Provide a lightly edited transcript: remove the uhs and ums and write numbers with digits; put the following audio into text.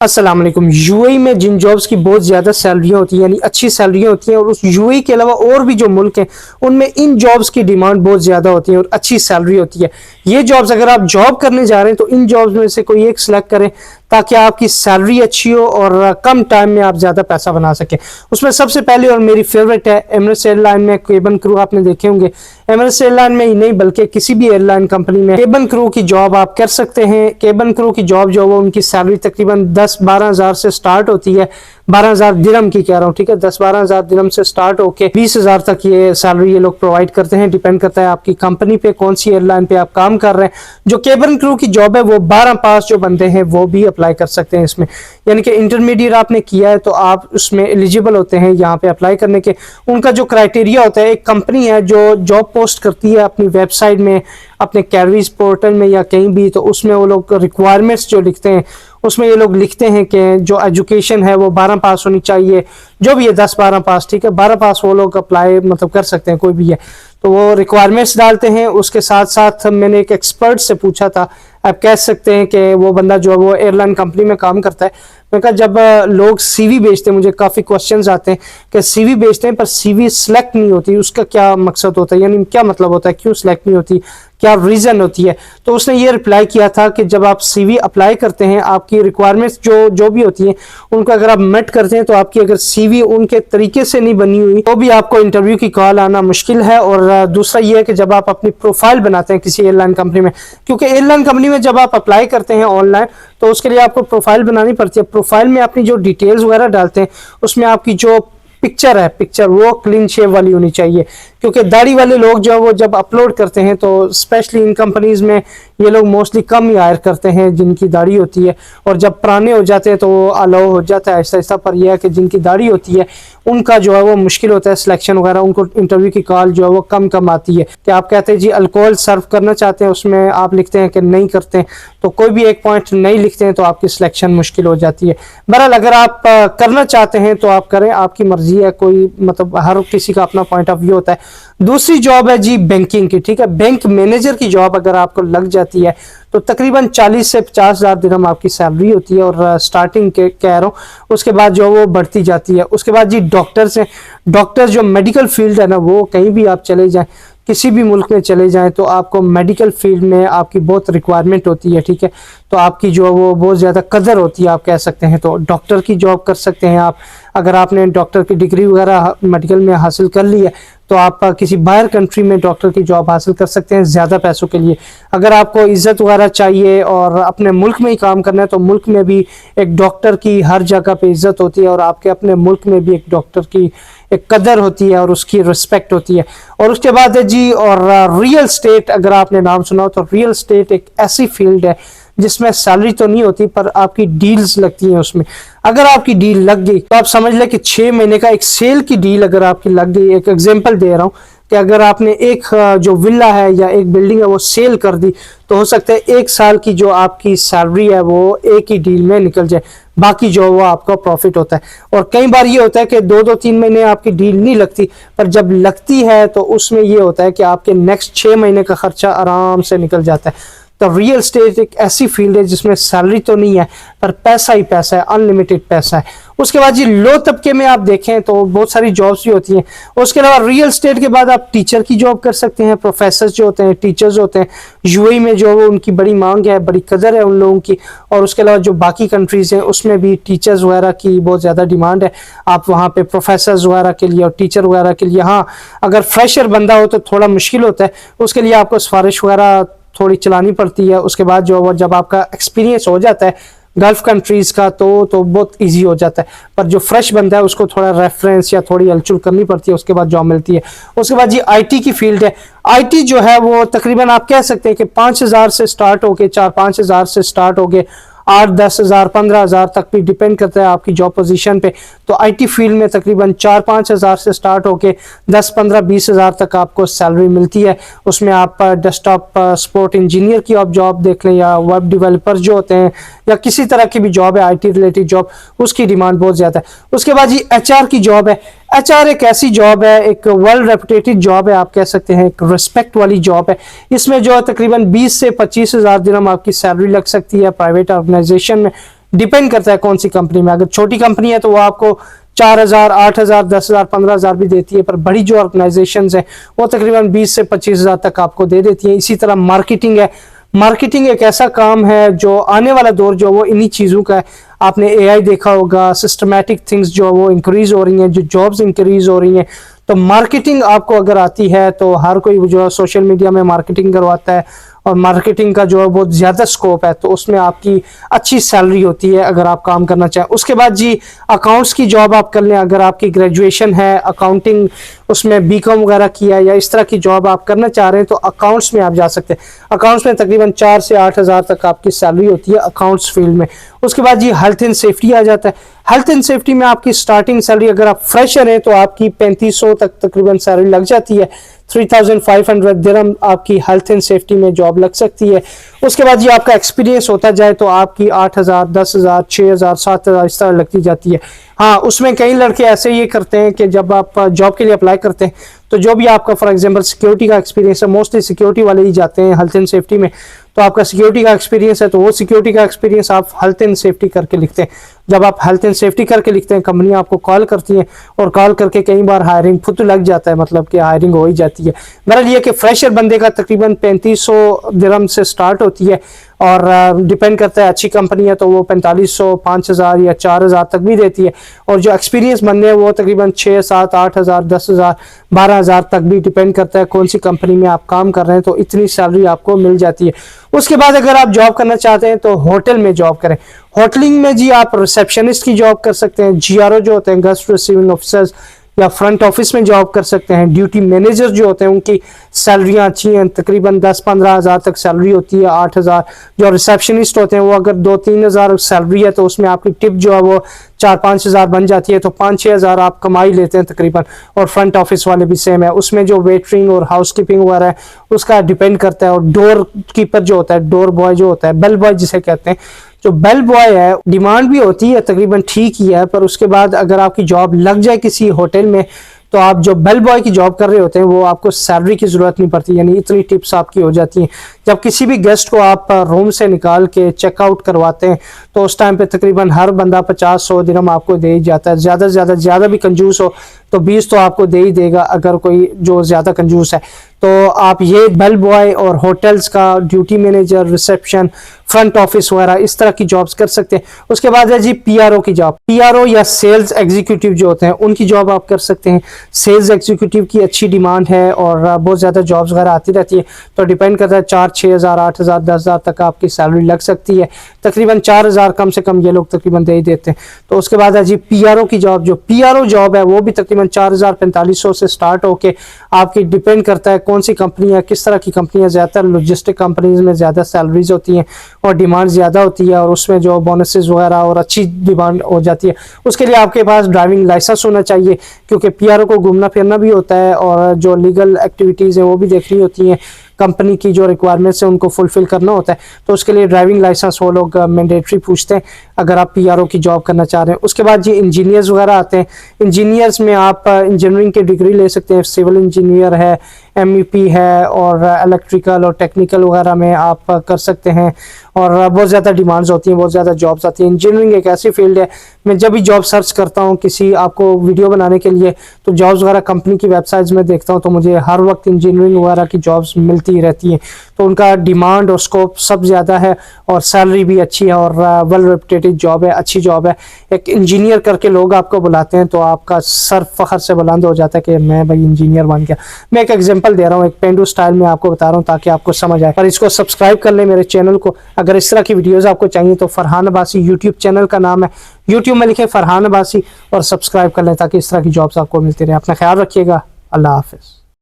अस्सलाम वालेकुम। यूएई में जिन जॉब्स की बहुत ज़्यादा सैलरियाँ होती हैं यानी अच्छी सैलरियाँ होती हैं और उस यूएई के अलावा और भी जो मुल्क हैं उनमें इन जॉब्स की डिमांड बहुत ज़्यादा होती है और अच्छी सैलरी होती है। ये जॉब्स अगर आप जॉब करने जा रहे हैं तो इन जॉब्स में से कोई एक सिलेक्ट करें ताकि आपकी सैलरी अच्छी हो और कम टाइम में आप ज़्यादा पैसा बना सकें। उसमें सबसे पहले और मेरी फेवरेट है एमिरेट्स एयरलाइन में केबिन क्रू। आपने देखे होंगे एमिरेट्स एयरलाइन में ही नहीं बल्कि किसी भी एयरलाइन कंपनी में केबिन क्रू की जॉब आप कर सकते हैं। केबिन क्रू की जॉब जो है उनकी सैलरी तकरीबन 10-12 हज़ार से स्टार्ट होती है। 12,000 दिरहम की कह रहा हूँ, ठीक है। 10-12 हज़ार दिरहम से स्टार्ट होके 20 हज़ार तक ये सैलरी ये लोग प्रोवाइड करते हैं। डिपेंड करता है आपकी कंपनी पे, कौन सी एयरलाइन पे आप काम कर रहे हैं। जो केबिन क्रू की जॉब है वो 12 पास जो बंदे हैं वो भी अप्लाई कर सकते हैं इसमें, यानी कि इंटरमीडिएट आपने किया है तो आप उसमें एलिजिबल होते हैं यहाँ पे अप्लाई करने के। उनका जो क्राइटेरिया होता है, एक कंपनी है जो जॉब पोस्ट करती है अपनी वेबसाइट में, अपने कैरियर्स पोर्टल में या कहीं भी, तो उसमें वो लोग रिक्वायरमेंट्स जो लिखते हैं उसमें ये लोग लिखते हैं कि जो एजुकेशन है वो 12 पास होनी चाहिए। जो भी है 10-12 पास, ठीक है। 12 पास वो लोग अप्लाई मतलब कर सकते हैं, कोई भी है तो वो रिक्वायरमेंट्स डालते हैं। उसके साथ साथ मैंने एक एक्सपर्ट से पूछा था, आप कह सकते हैं कि वो बंदा जो है वो एयरलाइन कंपनी में काम करता है। मैं कहा जब लोग सीवी भेजते हैं, मुझे काफ़ी क्वेश्चंस आते हैं कि सीवी भेजते हैं पर सीवी सिलेक्ट नहीं होती, उसका क्या मकसद होता है, यानी क्या मतलब होता है, क्यों सिलेक्ट नहीं होती, क्या रीज़न होती है। तो उसने ये रिप्लाई किया था कि जब आप सीवी अप्लाई करते हैं, आपकी रिक्वायरमेंट्स जो भी होती हैं उनको अगर आप मेट करते हैं तो आपकी अगर सीवी उनके तरीके से नहीं बनी हुई तो भी आपको इंटरव्यू की कॉल आना मुश्किल है। और दूसरा ये है कि जब आप अपनी प्रोफाइल बनाते हैं किसी एयरलाइन कंपनी में, क्योंकि एयरलाइन कंपनी में जब आप अप्लाई करते हैं ऑनलाइन तो उसके लिए आपको प्रोफाइल बनानी पड़ती है। प्रोफाइल में अपनी जो डिटेल्स वगैरह डालते हैं उसमें आपकी जो पिक्चर है, पिक्चर वो क्लीन शेव वाली होनी चाहिए, क्योंकि दाढ़ी वाले लोग जो है वो जब अपलोड करते हैं तो स्पेशली इन कंपनीज में ये लोग मोस्टली कम ही हायर करते हैं जिनकी दाढ़ी होती है, और जब पुराने हो जाते हैं तो वो अलाउ हो जाता है आहिस्ता आहिस्ता। पर यह है कि जिनकी दाढ़ी होती है उनका जो है वो मुश्किल होता है सिलेक्शन वगैरह, उनको इंटरव्यू की कॉल जो है वो कम आती है। कि आप कहते हैं जी अल्कोहल सर्व करना चाहते हैं, उसमें आप लिखते हैं कि नहीं करते हैं, तो कोई भी एक पॉइंट नहीं लिखते हैं तो आपकी सिलेक्शन मुश्किल हो जाती है। बहरहाल अगर आप करना चाहते हैं तो आप करें, आपकी मर्जी है, कोई मतलब हर किसी का अपना पॉइंट ऑफ व्यू होता है। दूसरी जॉब है जी बैंकिंग की, ठीक है। बैंक मैनेजर की जॉब अगर आपको लग जाती है तो तकरीबन 40 से 50 हज़ार दिरहम आपकी सैलरी होती है, और स्टार्टिंग के कह रहा हूँ, उसके बाद जो वो बढ़ती जाती है। उसके बाद जी डॉक्टर्स हैं। डॉक्टर्स जो मेडिकल फील्ड है ना, वो कहीं भी आप चले जाएं, किसी भी मुल्क में चले जाएं तो आपको मेडिकल फील्ड में आपकी बहुत रिक्वायरमेंट होती है, ठीक है। तो आपकी जो वो बहुत ज़्यादा कदर होती है, आप कह सकते हैं। तो डॉक्टर की जॉब कर सकते हैं आप, अगर आपने डॉक्टर की डिग्री वगैरह मेडिकल में हासिल कर ली है तो आप किसी बाहर कंट्री में डॉक्टर की जॉब हासिल कर सकते हैं ज़्यादा पैसों के लिए। अगर आपको इज़्ज़त वगैरह चाहिए और अपने मुल्क में ही काम करना है तो मुल्क में भी एक डॉक्टर की हर जगह पे इज़्ज़त होती है, और आपके अपने मुल्क में भी एक डॉक्टर की एक कदर होती है और उसकी रिस्पेक्ट होती है। और उसके बाद है जी और रियल स्टेट, अगर आपने नाम सुना हो तो रियल स्टेट एक ऐसी फील्ड है जिसमें सैलरी तो नहीं होती पर आपकी डील्स लगती हैं उसमें। अगर आपकी डील लग गई तो आप समझ लें कि 6 महीने का एक सेल की डील अगर आपकी लग गई, एक एग्जांपल दे रहा हूँ कि अगर आपने एक जो विला है या एक बिल्डिंग है वो सेल कर दी तो हो सकता है 1 साल की जो आपकी सैलरी है वो एक ही डील में निकल जाए, बाकी जो वो आपका प्रॉफिट होता है। और कई बार ये होता है कि 2-3 महीने आपकी डील नहीं लगती, पर जब लगती है तो उसमें ये होता है कि आपके नेक्स्ट 6 महीने का खर्चा आराम से निकल जाता है। तो रियल स्टेट एक ऐसी फील्ड है जिसमें सैलरी तो नहीं है पर पैसा ही पैसा है, अनलिमिटेड पैसा है। उसके बाद जी लो तबके में आप देखें तो बहुत सारी जॉब्स भी होती हैं। उसके अलावा रियल स्टेट के बाद आप टीचर की जॉब कर सकते हैं। प्रोफेसर जो होते हैं, टीचर्स होते हैं, यूएई में जो वो उनकी बड़ी मांग है, बड़ी कदर है उन लोगों की। और उसके अलावा जो बाकी कंट्रीज हैं उसमें भी टीचर्स वगैरह की बहुत ज़्यादा डिमांड है। आप वहाँ पे प्रोफेसर्स वगैरह के लिए और टीचर वगैरह के लिए, हाँ अगर फ्रेशर बंदा हो तो थोड़ा मुश्किल होता है, उसके लिए आपको सिफारिश वगैरह थोड़ी चलानी पड़ती है। उसके बाद जो जब आपका एक्सपीरियंस हो जाता है गल्फ कंट्रीज का तो बहुत इजी हो जाता है। पर जो फ्रेश बंदा है उसको थोड़ा रेफरेंस या थोड़ी हलचुल करनी पड़ती है, उसके बाद जॉब मिलती है। उसके बाद जी आईटी की फील्ड है। आईटी जो है वो तकरीबन आप कह सकते हैं कि 5,000 से स्टार्ट होके 4-5 हज़ार से स्टार्ट होके 8-10 हज़ार 15 हज़ार तक भी डिपेंड करता है आपकी जॉब पोजीशन पे। तो आईटी फील्ड में तकरीबन 4-5 हज़ार से स्टार्ट होके 10-15-20 हज़ार तक आपको सैलरी मिलती है। उसमें आप डेस्कटॉप सपोर्ट इंजीनियर की आप जॉब देख लें, या वेब डेवलपर जो होते हैं, या किसी तरह की भी जॉब है आईटी रिलेटेड जॉब, उसकी डिमांड बहुत ज़्यादा है। उसके बाद जी एचआर की जॉब है। एचआर एक ऐसी जॉब है, एक वर्ल्ड रेपुटेटेड जॉब है, आप कह सकते हैं एक रिस्पेक्ट वाली जॉब है। इसमें जो है तकरीबन 20 से 25 हज़ार दिरहम आपकी सैलरी लग सकती है प्राइवेट ऑर्गेनाइजेशन में। डिपेंड करता है कौन सी कंपनी में। अगर छोटी कंपनी है तो वो आपको 4,000, 8,000, 10,000, 15,000 भी देती है, पर बड़ी जो ऑर्गेनाइजेशंस हैं वो तकरीबन 20 से 25,000 तक आपको दे देती है। इसी तरह मार्केटिंग है, मार्केटिंग एक ऐसा काम है जो आने वाला दौर जो वो इन्हीं चीज़ों का है। आपने एआई देखा होगा, सिस्टमैटिक थिंग्स जो वो इंक्रीज हो रही हैं, जो जॉब्स इंक्रीज हो रही हैं, तो मार्केटिंग आपको अगर आती है तो हर कोई जो है सोशल मीडिया में मार्केटिंग करवाता है, और मार्केटिंग का जो है बहुत ज़्यादा स्कोप है, तो उसमें आपकी अच्छी सैलरी होती है अगर आप काम करना चाहें। उसके बाद जी अकाउंट्स की जॉब आप कर लें, अगर आपकी ग्रेजुएशन है अकाउंटिंग, उसमें बीकॉम वगैरह किया या इस तरह की जॉब आप करना चाह रहे हैं तो अकाउंट्स में आप जा सकते हैं। अकाउंट्स में तकरीबन 4 से 8,000 तक आपकी सैलरी होती है अकाउंट्स फील्ड में। उसके बाद जी हेल्थ एंड सेफ्टी आ जाता है। हेल्थ एंड सेफ्टी में आपकी स्टार्टिंग सैलरी अगर आप फ्रेशर हैं तो आपकी 3500 तक तकरीबन सैलरी लग जाती है। 3,500 दिरहम आपकी हेल्थ एंड सेफ्टी में जॉब लग सकती है। उसके बाद ये आपका एक्सपीरियंस होता जाए तो आपकी 8,000, 10,000, 6,000, 7,000 इस तरह लगती जाती है। हाँ, उसमें कई लड़के ऐसे ये करते हैं कि जब आप जॉब के लिए अप्लाई करते हैं तो जो भी आपका फॉर एग्जांपल सिक्योरिटी का एक्सपीरियंस है, मोस्टली सिक्योरिटी वाले ही जाते हैं हेल्थ एंड सेफ्टी में, तो आपका सिक्योरिटी का एक्सपीरियंस है तो वो सिक्योरिटी का एक्सपीरियंस आप हेल्थ एंड सेफ्टी करके लिखते हैं। जब आप हेल्थ एंड सेफ्टी करके लिखते हैं कंपनी आपको कॉल करती है, और कॉल करके कई बार हायरिंग खुद लग जाता है, मतलब कि हायरिंग हो ही जाती है। मेरा ये कि फ्रेशर बंदे का तकरीबन 3500 दिरहम से स्टार्ट होती है, और डिपेंड करता है अच्छी कंपनी है तो वो 4500, 5,000 या 4,000 तक भी देती है। और जो एक्सपीरियंस बंदे हैं वो तकरीबन 6, 7, 8,000, 10,000, 12,000 तक भी डिपेंड करता है कौन सी कंपनी में आप काम कर रहे हैं, तो इतनी सैलरी आपको मिल जाती है। उसके बाद अगर आप जॉब करना चाहते हैं तो होटल में जॉब करें। होटलिंग में जी आप रिसेप्शनिस्ट की जॉब कर सकते हैं, जीआरओ जो होते हैं गेस्ट रिसीविंग ऑफिसर्स, या फ्रंट ऑफिस में जॉब कर सकते हैं। ड्यूटी मैनेजर जो होते हैं उनकी सैलरियाँ अच्छी हैं, तकरीबन 10-15 हज़ार तक सैलरी होती है, 8,000। जो रिसेप्शनिस्ट होते हैं वो अगर 2-3 हज़ार सैलरी है तो उसमें आपकी टिप जो है वो 4-5 हज़ार बन जाती है, तो 5-6 हज़ार आप कमाई लेते हैं तकरीबन। और फ्रंट ऑफिस वाले भी सेम है, उसमें जो वेटरिंग और हाउस कीपिंग वगैरह है उसका डिपेंड करता है। और डोर कीपर जो होता है, डोर बॉय जो होता है, बेल बॉय जिसे कहते हैं, जो बेल बॉय है डिमांड भी होती है तकरीबन ठीक ही है, पर उसके बाद अगर आपकी जॉब लग जाए किसी होटल में तो आप जो बेल बॉय की जॉब कर रहे होते हैं वो आपको सैलरी की ज़रूरत नहीं पड़ती, यानी इतनी टिप्स आपकी हो जाती हैं। जब किसी भी गेस्ट को आप रूम से निकाल के चेकआउट करवाते हैं तो उस टाइम पे तकरीबन हर बंदा 50-100 दिरहम आपको दे ही जाता है। ज़्यादा से ज़्यादा भी कंजूस हो तो 20 तो आपको दे ही देगा, अगर कोई जो ज़्यादा कंजूस है। तो आप ये बेल बॉय और होटल्स का duty manager, reception, front office वगैरह इस तरह की जॉब्स कर सकते हैं। उसके बाद है जी पीआरओ की जॉब। पीआरओ या सेल्स एग्जीक्यूटिव जो होते हैं उनकी जॉब आप कर सकते हैं। सेल्स एग्जीक्यूटिव की अच्छी डिमांड है और बहुत ज़्यादा जॉब्स वगैरह आती रहती है, तो डिपेंड करता है 4-6 हज़ार, 8 हज़ार, 10 हज़ार तक आपकी सैलरी लग सकती है। तकरीबन 4 हज़ार कम से कम ये लोग तकरीबन दे ही देते हैं। तो उसके बाद है जी पीआरओ की जॉब। जो पीआरओ जॉब है वो भी तकरीबन 4,000-4500 से स्टार्ट होके आपकी डिपेंड करता है कौन सी कंपनी है, किस तरह की कंपनी है। ज़्यादातर लॉजिस्टिक कंपनीज में ज़्यादा सैलरीज होती हैं और डिमांड ज़्यादा होती है, और उसमें जो बोनसेस वगैरह और अच्छी डिमांड हो जाती है। उसके लिए आपके पास ड्राइविंग लाइसेंस होना चाहिए, क्योंकि पीआरओ को घूमना फिरना भी होता है और जो लीगल एक्टिविटीज़ है वो भी देखनी होती हैं, कंपनी की जो रिक्वायरमेंट्स है उनको फुलफिल करना होता है। तो उसके लिए ड्राइविंग लाइसेंस वो लोग मैंडेटरी पूछते हैं अगर आप पीआरओ की जॉब करना चाह रहे हैं। उसके बाद ये इंजीनियर्स वगैरह आते हैं। इंजीनियर्स में आप इंजीनियरिंग की डिग्री ले सकते हैं, सिविल इंजीनियर है, एमईपी है, और इलेक्ट्रिकल और टेक्निकल वगैरह में आप कर सकते हैं। और बहुत ज़्यादा डिमांड्स होती हैं, बहुत ज़्यादा जॉब्स आती हैं। इंजीनियरिंग एक ऐसी फील्ड है, मैं जब भी जॉब सर्च करता हूँ किसी आपको वीडियो बनाने के लिए तो जॉब्स वगैरह कंपनी की वेबसाइट्स में देखता हूँ, तो मुझे हर वक्त इंजीनियरिंग वगैरह की जॉब्स मिलती ही रहती हैं। तो उनका डिमांड और स्कोप सब ज़्यादा है, और सैलरी भी अच्छी है, और वेल रेपुटेटेड जॉब है, अच्छी जॉब है। एक इंजीनियर करके लोग आपको बुलाते हैं तो आपका सर फखर से बुलंद हो जाता है कि मैं भाई इंजीनियर बन गया। मैं एक एग्जांपल दे रहा हूँ, एक पेंडू स्टाइल में आपको बता रहा हूँ ताकि आपको समझ आए। पर इसको सब्सक्राइब कर लें मेरे चैनल को। अगर इस तरह की वीडियोस आपको चाहिए तो फरहान अब्बासी यूट्यूब चैनल का नाम है, यूट्यूब में लिखें फरहान अब्बासी और सब्सक्राइब कर लें ताकि इस तरह की जॉब्स आपको मिलती रहे। अपना ख्याल रखिएगा। अल्लाह हाफिज़।